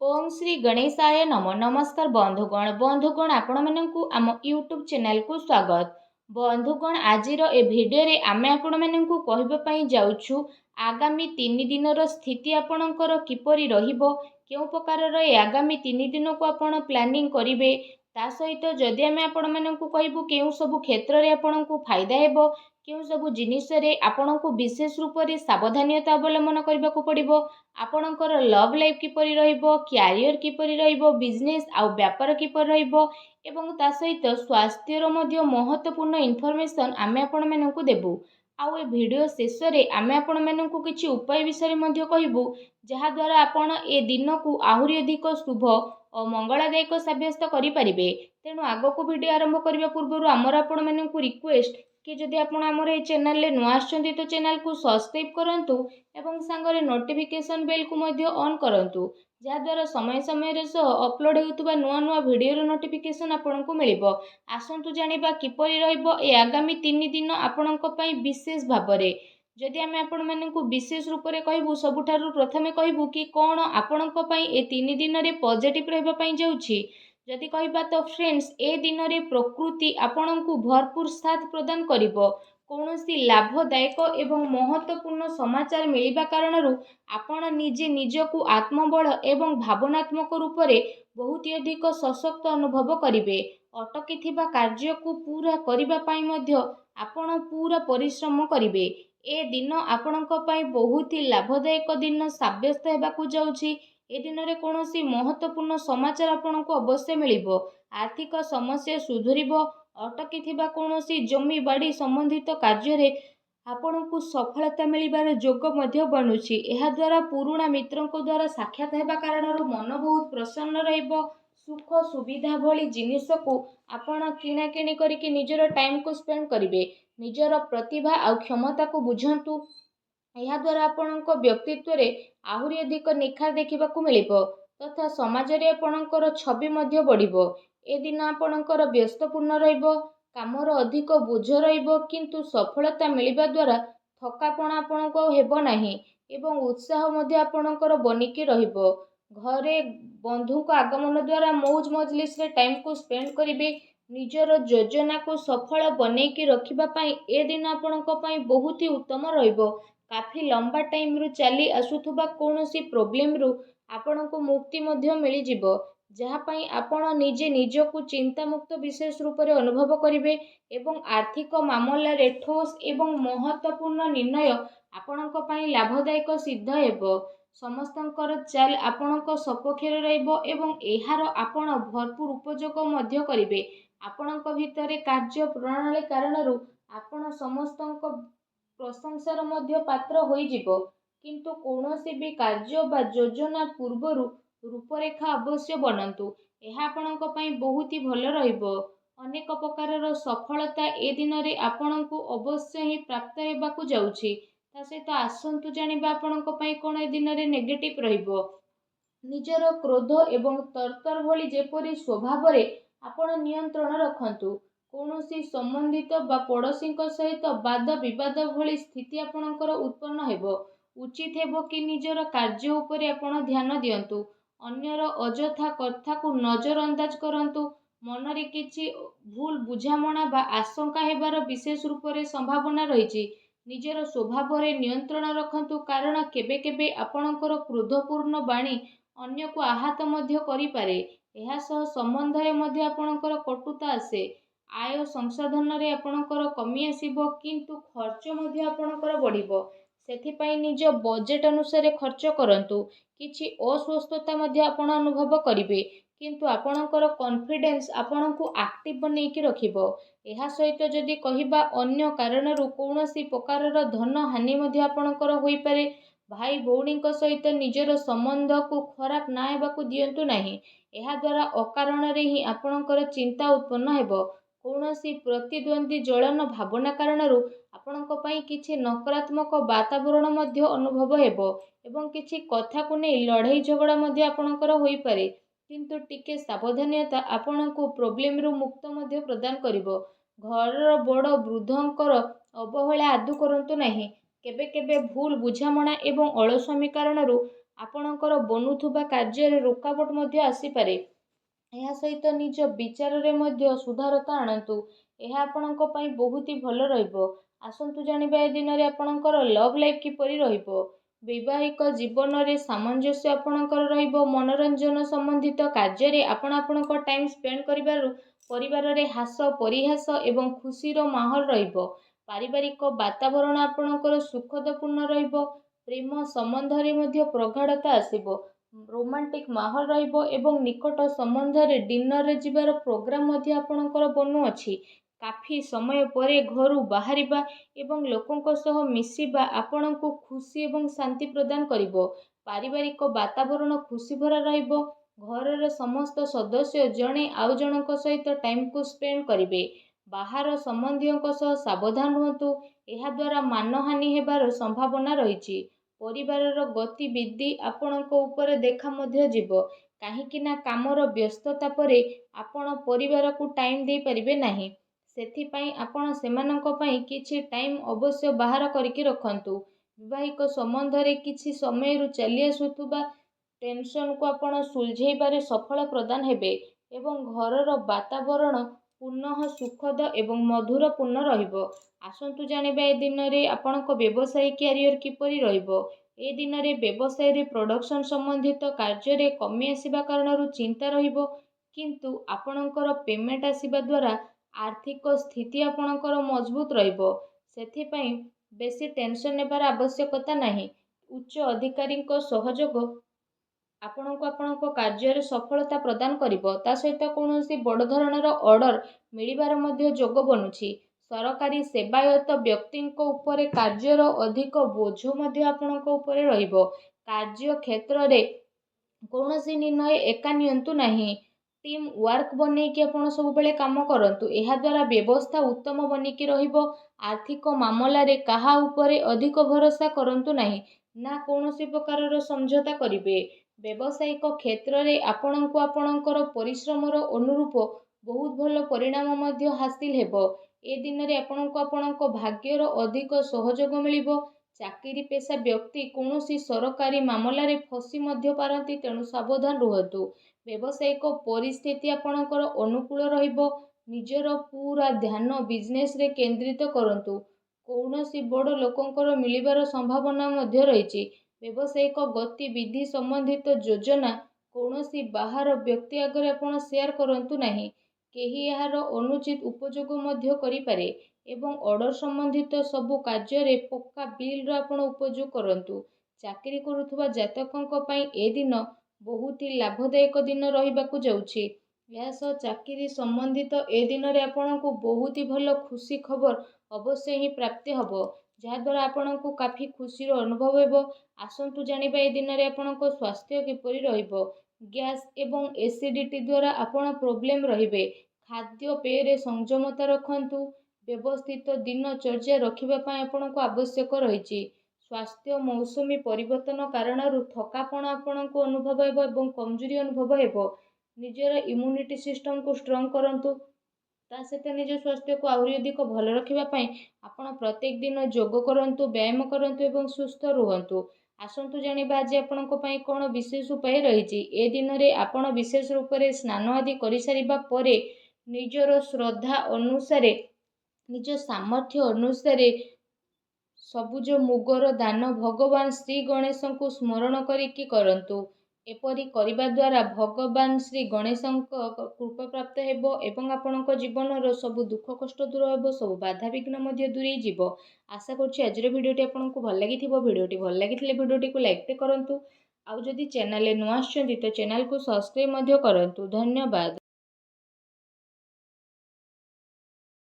ओम श्री गणेशाय नम नमस्कार बंधुगण आपण मानकु आम यूट्यूब चैनल को स्वागत। बंधुगण आजिर ए भिडियो रे आमे आपण मानकु कहबा पई जाउछु आगामी 3 दिनर स्थिति आपणकर किपरि रहिबो, केउ प्रकार ए आगामी 3 दिन को आपण प्लानिंग करिवे, ता सहित जदि आमे आपण मानकु कहबु केउ सब क्षेत्र रे आपणकु फायदा हेबो, केउ सब जिनिस रे आपणकु विशेष रूप रे सावधानता अवलंबन करबाकू पड़िबो, आपणकर लव लाइफ किपरि रहिबो, क्यारियर किपरि रहिबो, बिजनेस आउ व्यापार किपरि रहिबो एवं ता सहित स्वास्थ्यर मध्य महत्वपूर्ण इनफॉरमेशन आमे आपण मानकु देबु। आउ ए वीडियो शेष रे आमे आपण मानकु किछि उपाय विषय मध्य कहिबु, जहा द्वारा आपण ए दिन को आहुरी अधिक शुभ और मंगलदायक सब्यस्त करि परिबे। तेणु आगो को वीडियो आरंभ करबा पूर्व आमर आपण मानकु रिक्वेस्ट कि जदि आपण आमर ए चैनल ले नुआ आछंती तो चैनल को सब्सक्राइब करंतु एवं सांगरे नोटिफिकेशन बेल को मध्य ऑन करंतु, जहा द्वारा समय समय रे सो अपलोड हेउतबा नुआ नुआ वीडियो रो नोटिफिकेशन आपनकु मिलिबो। आसंतु जानिबा किपरि रहइबो ए आगामी 3 दिन आपनक पई विशेष भाबरे। जदि आमे आपण मानकु विशेष रूप रे कहबु, सबुठारु प्रथमे कहबु कि कोन आपनक पई ए 3 दिन रे पॉजिटिव रहबा पई जाउछि। जदि कहबा तो फ्रेंड्स, ए दिन रे प्रकृति आपनकु भरपूर साथ प्रदान करिबो। कौनसी लाभदायक एवं महत्वपूर्ण समाचार मिलिबा कारणरू आपण निजे निजकु आत्मबल एवं भावनात्मक रूप से बहुत अधिक सशक्त अनुभव करिवे। अटकी थिबा कार्य को पूरा करिबा पई मध्य आपण पूरा परिश्रम करिवे। ए दिन आपणक पई बहुत ही लाभदायक दिन साब्यस्त हेबाकू जाउछि। ए दिन रे कोनोसी महत्वपूर्ण समाचार आपणको अवश्य मिलिबो। आर्थिक समस्या सुधुरिबो। अटकी थिबा कोनोसी जमी बाड़ी संबंधित कार्य रे आपणको सफलता मिलिबार जोग मध्य बनुछि। एहा द्वारा पुराणा मित्रंको द्वारा साक्षात हेबा कारणरू मन बहुत प्रसन्न रहिबो। सुख सुविधा भली जिनिस को आपण किना किणी करिके निजर टाइम को स्पेंड करिवे। निजर प्रतिभा आ क्षमता को बुझंतु। यह द्वारा आपणको व्यक्तित्व रे आहुरी अधिक निखार देखिबाकू मिलिबो तथा समाज रे आपणकर छवि मध्य बढ़िबो। ए दिन आपणकर व्यस्तपूर्ण रहिबो, कामर अधिक बोझ रहिबो, किंतु सफलता मिलिबा द्वारा थकापण आपणको हेबो नाही एवं उत्साह मध्य आपणकर बनिकी रहिबो। घरे बंधु को आगमन द्वारा मौज मजलिस रे टाइम को स्पेंड करिवे। निजर योजना को सफल बनेकी रखिबा पई ए दिन आपणको पई बहुत ही उत्तम रहिबो। काफी लंबा टाइम रु चली आसुथुबा कोनोसी प्रॉब्लम रु आपणको मुक्ति मध्य मिली जिवो, जहा पई आपण निजे निजकु चिंता मुक्त विशेष रूप रे अनुभव करिवे एवं आर्थिक मामला रे ठोस एवं महत्वपूर्ण निर्णय आपणक पई लाभदायक सिद्ध हेबो। समस्तंकर चाल आपणक सपक्षरे रहइबो एवं एहार आपण भरपूर उपयोग मध्य करिवे। आपणक भितरे कार्य प्रणाली कारणरू आपण समस्तंक प्रशंसार मध्य पात्र होई जिवो, किंतु कौनसी भी कार्य बा योजना पूर्वरु रूपरेखा अवश्य बनंतु। एहा आपणक पई बहुत ही भल रहिबो। अनेक प्रकारर सफलता ए दिन रे आपणकु अवश्य ही प्राप्त हेबाकू जाउछि। ता सहित आसंतु जानिबा आपणक पई कोन ए दिन रे नेगेटिव रहिबो। निजर क्रोध एवं तरतर भली जेपरि स्वभाव रे आपण नियंत्रण रखंतु। कौनसी संबंधित बा पड़ोसी सहित वाद विवाद भली स्थिति आपणकर उत्पन्न हेबो। उचित हेबो कि निजर कार्य उपरे आपण ध्यान दियंतु। अन्यर अजथा कथा को नजर अंदाज करंतु। मन रे किछि भूल बुझामणा बा आशंका हेबार विशेष रूप रे संभावना रहिछि। निजर स्वभाव रे नियंत्रण रखंतु, कारण केबे केबे आपणकर क्रोधपूर्ण बाणी अन्य को आहत मध्य करि पारे। एहा सह संबंध रे मध्य आपणकर कटुता आसे। आय संसाधन रे आपणकर कमी आसीबो, किंतु खर्च मध्य आपणकर बढ़िबो। सेथिपाई निज बजेट अनुसार खर्च करंतु। किछि अस्वस्थता मध्य आपण अनुभव करिवे, किंतु आपणकर कॉन्फिडेंस आपणकु एक्टिव बनेकी रखिबो। एहा सहित जदि कहिबा अन्य कारणरू कौनसी प्रकारर धन हानि मध्य आपणकर होई पारे। भाई भौणी सहित निजर संबंध को खराब ना हेबाकू दियंतु नाही। एहा द्वारा अकारण रे ही आपणकर चिंता उत्पन्न हेबो। कौनसी प्रतिद्वंदी जलन भावना कारणरू आपणक पई किछि नकारात्मक वातावरण मध्य अनुभव हेबो एवं किछि कथा को नै लड़ाई झगड़ा मध्य आपणकर होई पारे, किंतु टिके सावधानता आपणको प्रॉब्लम रु मुक्त मध्य प्रदान करिवो। घर बड़ वृद्धंकर अवहेला आदु करंतु नाही। केबे केबे भूल बुझामणा एवं अलस्वामी कारणरू ଆପଣଙ୍କର ବନୁଥିବା କାର୍ଯ୍ୟରେ ରୋକାବଟ ମଧ୍ୟ ଆସିପାରେ। ଏହା ସହିତ ନିଜ ବିଚାରରେ ମଧ୍ୟ ସୁଧାରତା ଆଣନ୍ତୁ। ଏହା ଆପଣଙ୍କ ପାଇଁ ବହୁତ ହି ଭଲ ରହିବ। ଆସନ୍ତୁ ଜାଣିବା ଏ ଦିନରେ ଆପଣଙ୍କର ଲଭ୍ ଲାଇଫ୍ କିପରି ରହିବ। ବୈବାହିକ ଜୀବନରେ ସାମଞ୍ଜସ୍ୟ ଆପଣଙ୍କର ରହିବ। ମନୋରଞ୍ଜନ ସମ୍ବନ୍ଧିତ କାର୍ଯ୍ୟରେ ଆପଣ ଆପଣଙ୍କ ଟାଇମ୍ ସ୍ପେଣ୍ଡ କରିବାରୁ ପରିବାରରେ ହାସ ପରିହାସ ଏବଂ ଖୁସିର ମାହୋଲ ରହିବ। ପାରିବାରିକ ବାତାବରଣ ଆପଣଙ୍କର ସୁଖଦପୂର୍ଣ୍ଣ ରହିବ। ପ୍ରେମ ସମ୍ବନ୍ଧରେ ମଧ୍ୟ ପ୍ରଗାଢ଼ତା ଆସିବ। ରୋମାଣ୍ଟିକ ମାହୋଲ ରହିବ ଏବଂ ନିକଟ ସମ୍ବନ୍ଧରେ ଡିନରରେ ଯିବାର ପ୍ରୋଗ୍ରାମ ମଧ୍ୟ ଆପଣଙ୍କର ବନୁଅଛି। କାଫି ସମୟ ପରେ ଘରୁ ବାହାରିବା ଏବଂ ଲୋକଙ୍କ ସହ ମିଶିବା ଆପଣଙ୍କୁ ଖୁସି ଏବଂ ଶାନ୍ତି ପ୍ରଦାନ କରିବ। ପାରିବାରିକ ବାତାବରଣ ଖୁସି ଭରା ରହିବ। ଘରର ସମସ୍ତ ସଦସ୍ୟ ଜଣେ ଆଉ ଜଣଙ୍କ ସହିତ ଟାଇମକୁ ସ୍ପେଣ୍ଡ କରିବେ। ବାହାର ସମ୍ବନ୍ଧୀୟଙ୍କ ସହ ସାବଧାନ ରୁହନ୍ତୁ। ଏହାଦ୍ୱାରା ମାନହାନି ହେବାର ସମ୍ଭାବନା ରହିଛି। ପରିବାରର ଗତିବିଧି ଆପଣଙ୍କ ଉପରେ ଦେଖା ମଧ୍ୟ ଯିବ। କାହିଁକି ନା କାମର ବ୍ୟସ୍ତତା ପରେ ଆପଣ ପରିବାରକୁ ଟାଇମ୍ ଦେଇପାରିବେ ନାହିଁ। ସେଥିପାଇଁ ଆପଣ ସେମାନଙ୍କ ପାଇଁ କିଛି ଟାଇମ୍ ଅବଶ୍ୟ ବାହାର କରିକି ରଖନ୍ତୁ। ବୈବାହିକ ସମ୍ବନ୍ଧରେ କିଛି ସମୟରୁ ଚାଲି ଆସୁଥିବା ଟେନସନକୁ ଆପଣ ସୁଲଝେଇବାରେ ସଫଳ ପ୍ରଦାନ ହେବେ ଏବଂ ଘରର ବାତାବରଣ ପୁନଃ ସୁଖଦ ଏବଂ ମଧୁରପୂର୍ଣ୍ଣ ରହିବ। ଆସନ୍ତୁ ଜାଣିବା ଏ ଦିନରେ ଆପଣଙ୍କ ବ୍ୟବସାୟିକ କ୍ୟାରିୟର କିପରି ରହିବ। ଏ ଦିନରେ ବ୍ୟବସାୟରେ ପ୍ରଡକ୍ସନ ସମ୍ବନ୍ଧିତ କାର୍ଯ୍ୟରେ କମି ଆସିବା କାରଣରୁ ଚିନ୍ତା ରହିବ, କିନ୍ତୁ ଆପଣଙ୍କର ପେମେଣ୍ଟ ଆସିବା ଦ୍ୱାରା ଆର୍ଥିକ ସ୍ଥିତି ଆପଣଙ୍କର ମଜବୁତ ରହିବ। ସେଥିପାଇଁ ବେଶୀ ଟେନସନ ନେବାର ଆବଶ୍ୟକତା ନାହିଁ। ଉଚ୍ଚ ଅଧିକାରୀଙ୍କ ସହଯୋଗ ଆପଣଙ୍କୁ ଆପଣଙ୍କ କାର୍ଯ୍ୟରେ ସଫଳତା ପ୍ରଦାନ କରିବ। ତା ସହିତ କୌଣସି ବଡ଼ ଧରଣର ଅର୍ଡର ମିଳିବାର ମଧ୍ୟ ଯୋଗ ବନୁଛି। ସରକାରୀ ସେବାୟତ ବ୍ୟକ୍ତିଙ୍କ ଉପରେ କାର୍ଯ୍ୟର ଅଧିକ ବୋଝ ମଧ୍ୟ ଆପଣଙ୍କ ଉପରେ ରହିବ। କାର୍ଯ୍ୟ କ୍ଷେତ୍ରରେ କୌଣସି ନିର୍ଣ୍ଣୟ ଏକା ନିଅନ୍ତୁ ନାହିଁ। ଟିମ୍ ୱାର୍କ ବନେଇକି ଆପଣ ସବୁବେଳେ କାମ କରନ୍ତୁ। ଏହାଦ୍ୱାରା ବ୍ୟବସ୍ଥା ଉତ୍ତମ ବନିକି ରହିବ। ଆର୍ଥିକ ମାମଲାରେ କାହା ଉପରେ ଅଧିକ ଭରସା କରନ୍ତୁ ନାହିଁ, ନା କୌଣସି ପ୍ରକାରର ସମଝୋତା କରିବେ। ବ୍ୟବସାୟିକ କ୍ଷେତ୍ରରେ ଆପଣଙ୍କୁ ଆପଣଙ୍କର ପରିଶ୍ରମର ଅନୁରୂପ ବହୁତ ଭଲ ପରିଣାମ ମଧ୍ୟ ହାସିଲ ହେବ। ଏ ଦିନରେ ଆପଣଙ୍କୁ ଆପଣଙ୍କ ଭାଗ୍ୟର ଅଧିକ ସହଯୋଗ ମିଳିବ। ଚାକିରି ପେଶା ବ୍ୟକ୍ତି କୌଣସି ସରକାରୀ ମାମଲାରେ ଫସି ମଧ୍ୟ ପାରନ୍ତି, ତେଣୁ ସାବଧାନ ରୁହନ୍ତୁ। ବ୍ୟବସାୟିକ ପରିସ୍ଥିତି ଆପଣଙ୍କର ଅନୁକୂଳ ରହିବ। ନିଜର ପୁରା ଧ୍ୟାନ ବିଜନେସରେ କେନ୍ଦ୍ରିତ କରନ୍ତୁ। କୌଣସି ବଡ଼ ଲୋକଙ୍କର ମିଳିବାର ସମ୍ଭାବନା ମଧ୍ୟ ରହିଛି। ବ୍ୟବସାୟିକ ଗତିବିଧି ସମ୍ବନ୍ଧିତ ଯୋଜନା କୌଣସି ବାହାର ବ୍ୟକ୍ତି ଆଗରେ ଆପଣ ସେୟାର କରନ୍ତୁ ନାହିଁ। କେହି ଏହାର ଅନୁଚିତ ଉପଯୋଗ ମଧ୍ୟ କରିପାରେ ଏବଂ ଅର୍ଡର ସମ୍ବନ୍ଧିତ ସବୁ କାର୍ଯ୍ୟରେ ପକ୍କା ବିଲ୍ର ଆପଣ ଉପଯୋଗ କରନ୍ତୁ। ଚାକିରି କରୁଥିବା ଜାତକଙ୍କ ପାଇଁ ଏ ଦିନ ବହୁତ ହି ଲାଭଦାୟକ ଦିନ ରହିବାକୁ ଯାଉଛି। ଏହା ସହ ଚାକିରି ସମ୍ବନ୍ଧିତ ଏ ଦିନରେ ଆପଣଙ୍କୁ ବହୁତ ହି ଭଲ ଖୁସି ଖବର ଅବଶ୍ୟ ହିଁ ପ୍ରାପ୍ତି ହେବ, ଯାହାଦ୍ୱାରା ଆପଣଙ୍କୁ କାଫି ଖୁସିର ଅନୁଭବ ହେବ। ଆସନ୍ତୁ ଜାଣିବା ଏ ଦିନରେ ଆପଣଙ୍କ ସ୍ୱାସ୍ଥ୍ୟ କିପରି ରହିବ। ଗ୍ୟାସ୍ ଏବଂ ଏସିଡିଟି ଦ୍ୱାରା ଆପଣ ପ୍ରୋବ୍ଲେମ ରହିବେ। ଖାଦ୍ୟପେୟରେ ସଂଯମତା ରଖନ୍ତୁ। ବ୍ୟବସ୍ଥିତ ଦିନଚର୍ଯ୍ୟା ରଖିବା ପାଇଁ ଆପଣଙ୍କୁ ଆବଶ୍ୟକ ରହିଛି। ସ୍ୱାସ୍ଥ୍ୟ ମୌସୁମୀ ପରିବର୍ତ୍ତନ କାରଣରୁ ଥକାପଣ ଆପଣଙ୍କୁ ଅନୁଭବ ହେବ ଏବଂ କମଜୋରି ଅନୁଭବ ହେବ। ନିଜର ଇମ୍ୟୁନିଟି ସିଷ୍ଟମକୁ ଷ୍ଟ୍ରଙ୍ଗ କରନ୍ତୁ। ତା ସହିତ ନିଜ ସ୍ୱାସ୍ଥ୍ୟକୁ ଆହୁରି ଅଧିକ ଭଲ ରଖିବା ପାଇଁ ଆପଣ ପ୍ରତ୍ୟେକ ଦିନ ଯୋଗ କରନ୍ତୁ, ବ୍ୟାୟାମ କରନ୍ତୁ ଏବଂ ସୁସ୍ଥ ରୁହନ୍ତୁ। ଆସନ୍ତୁ ଜାଣିବା ଆଜି ଆପଣଙ୍କ ପାଇଁ କ'ଣ ବିଶେଷ ଉପାୟ ରହିଛି। ଏ ଦିନରେ ଆପଣ ବିଶେଷ ରୂପରେ ସ୍ନାନ ଆଦି କରିସାରିବା ପରେ ନିଜର ଶ୍ରଦ୍ଧା ଅନୁସାରେ, ନିଜ ସାମର୍ଥ୍ୟ ଅନୁସାରେ ସବୁଜ ମୁଗର ଦାନ ଭଗବାନ ଶ୍ରୀ ଗଣେଶଙ୍କୁ ସ୍ମରଣ କରିକି କରନ୍ତୁ। ଏପରି କରିବା ଦ୍ୱାରା ଭଗବାନ ଶ୍ରୀ ଗଣେଶଙ୍କ କୃପା ପ୍ରାପ୍ତ ହେବ ଏବଂ ଆପଣଙ୍କ ଜୀବନର ସବୁ ଦୁଃଖ କଷ୍ଟ ଦୂର ହେବ, ସବୁ ବାଧାବିଘ୍ନ ମଧ୍ୟ ଦୂରେଇ ଯିବ। ଆଶା କରୁଛି ଆଜିର ଭିଡ଼ିଓଟି ଆପଣଙ୍କୁ ଭଲ ଲାଗିଥିବ। ଭିଡ଼ିଓଟି ଭଲ ଲାଗିଥିଲେ ଭିଡ଼ିଓଟିକୁ ଲାଇକ୍ କରନ୍ତୁ। ଆଉ ଯଦି ଚ୍ୟାନେଲରେ ନୂଆ ଆସିଛନ୍ତି ତ ଚ୍ୟାନେଲକୁ ସବସ୍କ୍ରାଇବ୍ ମଧ୍ୟ କରନ୍ତୁ। ଧନ୍ୟବାଦ।